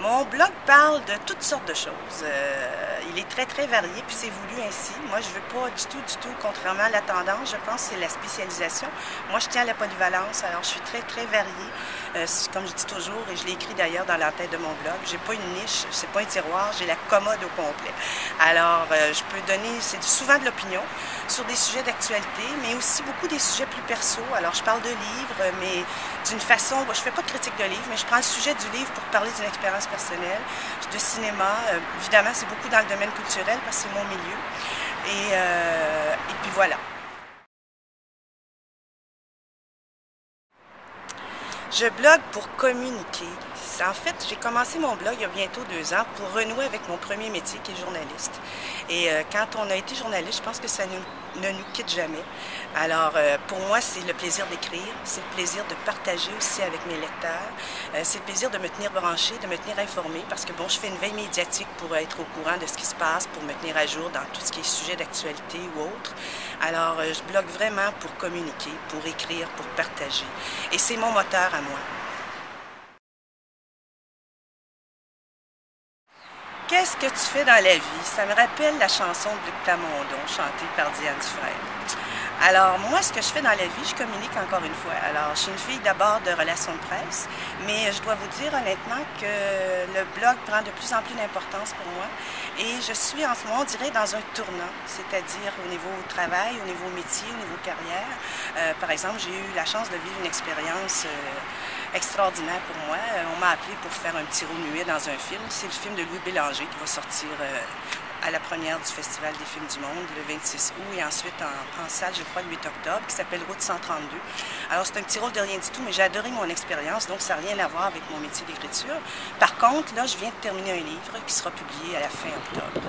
Mon blog parle de toutes sortes de choses. Il est très, très varié, puis c'est voulu ainsi. Moi, je veux pas du tout, contrairement à la tendance, je pense que c'est la spécialisation. Moi, je tiens à la polyvalence, alors je suis très, très variée. Comme je dis toujours, et je l'ai écrit d'ailleurs dans la tête de mon blog, j'ai pas une niche, c'est pas un tiroir, j'ai la commode au complet. Alors, je peux donner, c'est souvent de l'opinion sur des sujets d'actualité, mais aussi beaucoup des sujets plus perso. Alors, je parle de livres, mais d'une façon, je fais pas de critique de livres, mais je prends le sujet du livre pour parler d'une expérience personnelle, de cinéma. Évidemment, c'est beaucoup dans le domaine culturel parce que c'est mon milieu. Et puis voilà. Je blogue pour communiquer. En fait, j'ai commencé mon blog il y a bientôt 2 ans pour renouer avec mon premier métier qui est journaliste. Et quand on a été journaliste, je pense que ça ne nous quitte jamais. Alors, pour moi, c'est le plaisir d'écrire, c'est le plaisir de partager aussi avec mes lecteurs, c'est le plaisir de me tenir branchée, de me tenir informée, parce que bon, je fais une veille médiatique pour être au courant de ce qui se passe, pour me tenir à jour dans tout ce qui est sujet d'actualité ou autre. Alors, je blogue vraiment pour communiquer, pour écrire, pour partager. Et c'est mon moteur à moi. Qu'est-ce que tu fais dans la vie? Ça me rappelle la chanson de Luc Plamondon, chantée par Diane Dufresne. Alors, moi, ce que je fais dans la vie, je communique encore une fois. Alors, je suis une fille d'abord de relations de presse, mais je dois vous dire honnêtement que le blog prend de plus en plus d'importance pour moi. Et je suis en ce moment, on dirait, dans un tournant, c'est-à-dire au niveau travail, au niveau métier, au niveau carrière. Par exemple, j'ai eu la chance de vivre une expérience extraordinaire pour moi. On m'a appelé pour faire un petit rôle muet dans un film. C'est le film de Louis Bélanger qui va sortir à la première du Festival des films du monde le 26 août et ensuite en salle, je crois, le 8 octobre, qui s'appelle Route 132. Alors, c'est un petit rôle de rien du tout, mais j'ai adoré mon expérience, donc ça n'a rien à voir avec mon métier d'écriture. Par contre, là, je viens de terminer un livre qui sera publié à la fin octobre.